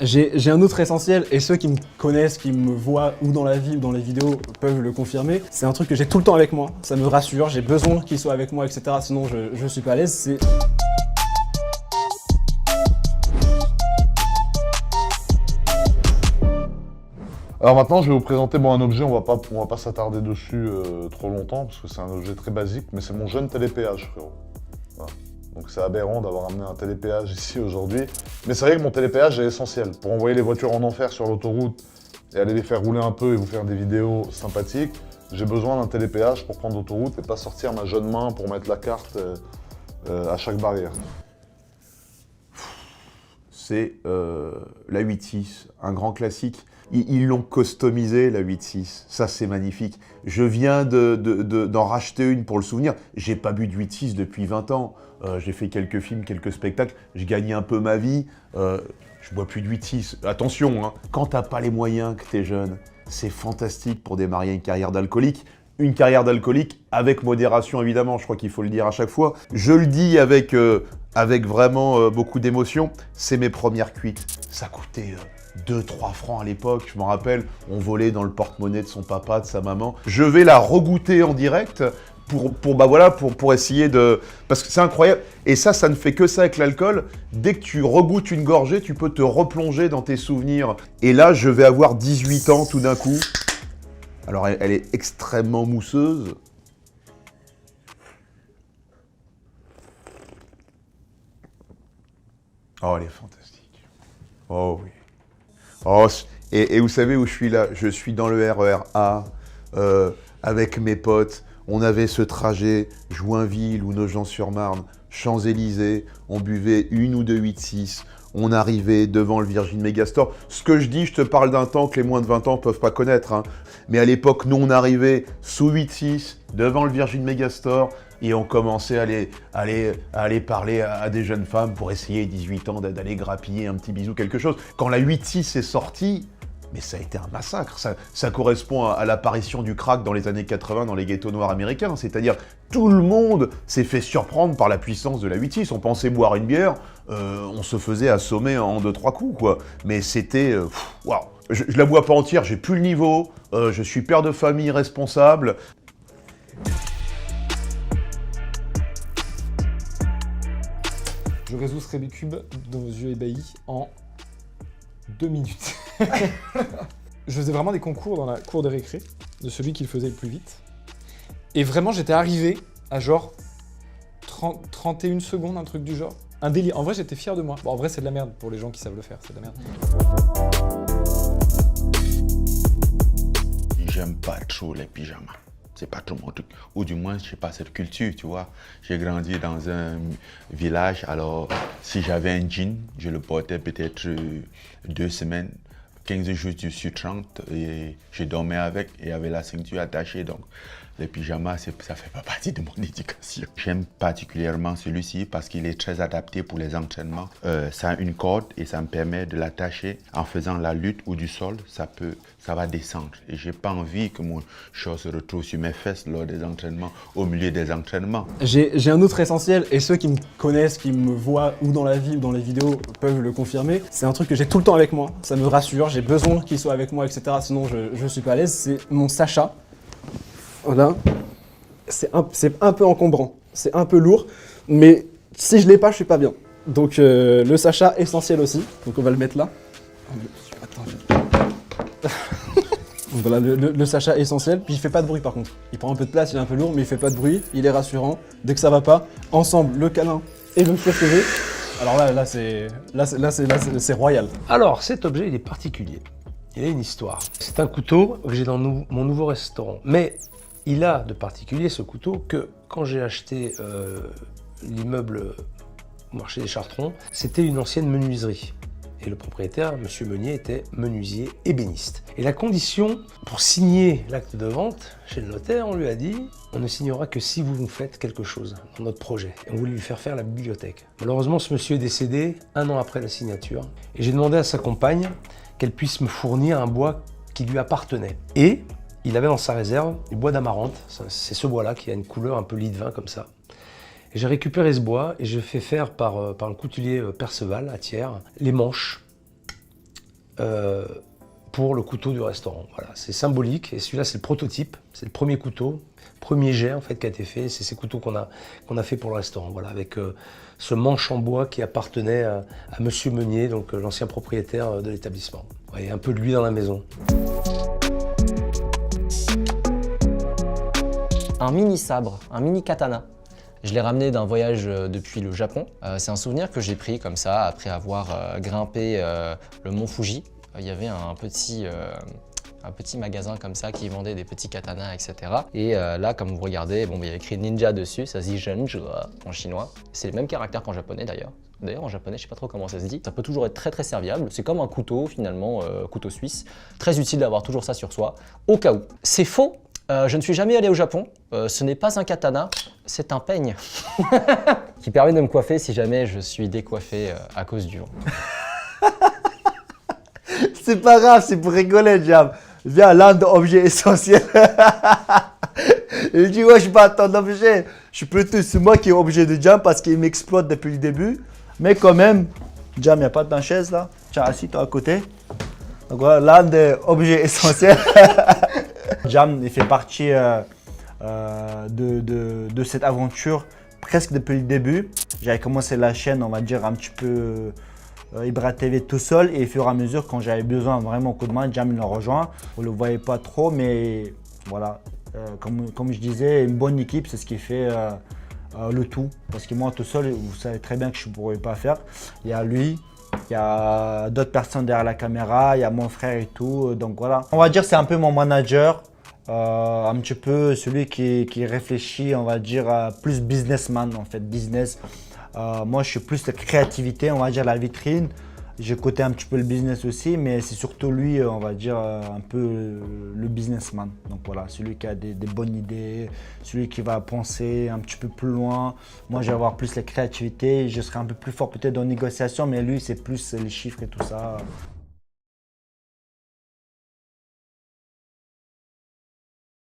J'ai un autre essentiel, et ceux qui me connaissent, qui me voient ou dans la vie ou dans les vidéos peuvent le confirmer. C'est un truc que j'ai tout le temps avec moi, ça me rassure, j'ai besoin qu'il soit avec moi, etc. Sinon je suis pas à l'aise. C'est... Alors maintenant, je vais vous présenter un objet, on va pas s'attarder dessus trop longtemps, parce que c'est un objet très basique, mais c'est mon jeune télépéage, frérot. Voilà. Donc c'est aberrant d'avoir amené un télépéage ici aujourd'hui. Mais c'est vrai que mon télépéage est essentiel. Pour envoyer les voitures en enfer sur l'autoroute et aller les faire rouler un peu et vous faire des vidéos sympathiques, j'ai besoin d'un télépéage pour prendre l'autoroute et pas sortir ma jeune main pour mettre la carte à chaque barrière. C'est la 8.6, un grand classique. Ils l'ont customisé, la 8.6. Ça, c'est magnifique. Je viens d'en racheter une pour le souvenir. J'ai pas bu de 8.6 depuis 20 ans. J'ai fait quelques films, quelques spectacles. Je gagnais un peu ma vie. Je bois plus de 8.6. Attention, hein, quand t'as pas les moyens, que t'es jeune, c'est fantastique pour démarrer une carrière d'alcoolique. Une carrière d'alcoolique avec modération, évidemment. Je crois qu'il faut le dire à chaque fois. Je le dis avec vraiment beaucoup d'émotion. C'est mes premières cuites. Ça coûtait 2-3 francs à l'époque, je m'en rappelle, on volait dans le porte-monnaie de son papa, de sa maman. Je vais la regoûter en direct pour essayer de... Parce que c'est incroyable. Et ça ne fait que ça avec l'alcool. Dès que tu regoutes une gorgée, tu peux te replonger dans tes souvenirs. Et là, je vais avoir 18 ans tout d'un coup. Alors, elle est extrêmement mousseuse. Oh, elle est fantastique. Oh oui. Oh, et vous savez où je suis là? Je suis dans le RER A, avec mes potes. On avait ce trajet Joinville ou Nogent-sur-Marne, Champs-Élysées. On buvait une ou deux 8.6. On arrivait devant le Virgin Megastore. Ce que je dis, je te parle d'un temps que les moins de 20 ans ne peuvent pas connaître. Hein. Mais à l'époque, nous, on arrivait sous 8.6, devant le Virgin Megastore, et on commençait à aller parler à des jeunes femmes pour essayer, 18 ans, d'aller grappiller un petit bisou, quelque chose. Quand la 8.6 est sortie, mais ça a été un massacre. Ça correspond à l'apparition du crack dans les années 80 dans les ghettos noirs américains. C'est-à-dire, tout le monde s'est fait surprendre par la puissance de la 8.6. On pensait boire une bière, on se faisait assommer en 2-3 coups, quoi. Mais c'était... waouh. Je la bois pas entière, j'ai plus le niveau, je suis père de famille responsable. Je résous ce Rubik's Cube dans vos yeux ébahis en 2 minutes. Je faisais vraiment des concours dans la cour de récré de celui qui le faisait le plus vite. Et vraiment, j'étais arrivé à genre 31 secondes, un truc du genre. Un délire. En vrai, j'étais fier de moi. Bon, en vrai, c'est de la merde pour les gens qui savent le faire, c'est de la merde. J'aime pas trop les pyjamas. C'est pas trop mon truc. Ou du moins, je sais pas, cette culture, tu vois. J'ai grandi dans un village, alors si j'avais un jean, je le portais peut-être 2 semaines, 15 jours sur 30, et je dormais avec et avait la ceinture attachée. Donc les pyjamas, ça fait pas partie de mon éducation. J'aime particulièrement celui-ci parce qu'il est très adapté pour les entraînements. Ça a une corde et ça me permet de l'attacher en faisant la lutte ou du sol, ça va descendre. Et j'ai pas envie que mon short se retrouve sur mes fesses lors des entraînements, au milieu des entraînements. J'ai un autre essentiel, et ceux qui me connaissent, qui me voient ou dans la vie ou dans les vidéos peuvent le confirmer. C'est un truc que j'ai tout le temps avec moi, ça me rassure, j'ai besoin qu'il soit avec moi, etc. Sinon je suis pas à l'aise. C'est mon Sacha. Voilà. C'est un peu encombrant, c'est un peu lourd, mais si je l'ai pas, je suis pas bien. Donc le Sacha essentiel aussi, donc on va le mettre là. Attends, voilà le Sacha essentiel, puis il fait pas de bruit par contre. Il prend un peu de place, il est un peu lourd, mais il fait pas de bruit, il est rassurant. Dès que ça va pas, ensemble le câlin et le cuir-cheveux. Alors là c'est royal. Alors cet objet il est particulier, il a une histoire. C'est un couteau que j'ai dans mon nouveau restaurant, mais il a de particulier ce couteau que quand j'ai acheté l'immeuble au marché des Chartrons, c'était une ancienne menuiserie. Et le propriétaire, M. Meunier, était menuisier ébéniste. Et la condition pour signer l'acte de vente chez le notaire, on lui a dit on ne signera que si vous nous faites quelque chose dans notre projet. Et on voulait lui faire la bibliothèque. Malheureusement, ce monsieur est décédé 1 an après la signature. Et j'ai demandé à sa compagne qu'elle puisse me fournir un bois qui lui appartenait. Et il avait dans sa réserve du bois d'amarante. C'est ce bois-là qui a une couleur un peu lit de vin comme ça. J'ai récupéré ce bois et j'ai fait faire par le coutelier Perceval à Thiers les manches pour le couteau du restaurant. Voilà, c'est symbolique et celui-là c'est le prototype, c'est le premier couteau, premier jet en fait qui a été fait. C'est ces couteaux qu'on a fait pour le restaurant. Voilà, avec ce manche en bois qui appartenait à Monsieur Meunier, donc l'ancien propriétaire de l'établissement. Et un peu de lui dans la maison. Un mini sabre, un mini katana. Je l'ai ramené d'un voyage depuis le Japon. C'est un souvenir que j'ai pris comme ça après avoir grimpé le mont Fuji. Il y avait un petit magasin comme ça qui vendait des petits katanas, etc. Et là, comme vous regardez, bon, il y a écrit ninja dessus, ça se dit Zhenju en chinois. C'est les mêmes caractères qu'en japonais d'ailleurs. D'ailleurs, en japonais, je sais pas trop comment ça se dit. Ça peut toujours être très très serviable. C'est comme un couteau finalement, couteau suisse. Très utile d'avoir toujours ça sur soi, au cas où. C'est faux. Je ne suis jamais allé au Japon. Ce n'est pas un katana, c'est un peigne qui permet de me coiffer si jamais je suis décoiffé à cause du vent. C'est pas grave, c'est pour rigoler, Jam. Viens, l'un des objets essentiels. Il dit, ouais, je suis pas ton objet. Je suis plutôt, c'est moi qui est objet de Jam parce qu'il m'exploite depuis le début. Mais quand même, Jam, il n'y a pas de chaise là. Tiens, assis-toi à côté. Donc voilà, l'un des objets essentiels. Jam, il fait partie de cette aventure presque depuis le début. J'avais commencé la chaîne, on va dire, un petit peu Ibra TV tout seul et au fur et à mesure, quand j'avais besoin vraiment coup de main, Jam il le rejoint. On ne le voyait pas trop, mais voilà, comme je disais, une bonne équipe, c'est ce qui fait le tout. Parce que moi tout seul, vous savez très bien que je ne pourrais pas faire. Il y a lui, il y a d'autres personnes derrière la caméra, il y a mon frère et tout. Donc voilà, on va dire c'est un peu mon manager. Un petit peu celui qui réfléchit, on va dire, plus businessman en fait, business. Moi je suis plus la créativité, on va dire la vitrine. J'ai côté un petit peu le business aussi, mais c'est surtout lui, on va dire, un peu le businessman. Donc voilà, celui qui a des bonnes idées, celui qui va penser un petit peu plus loin. Moi je vais avoir plus la créativité, je serai un peu plus fort peut-être dans la négociation, mais lui c'est plus les chiffres et tout ça.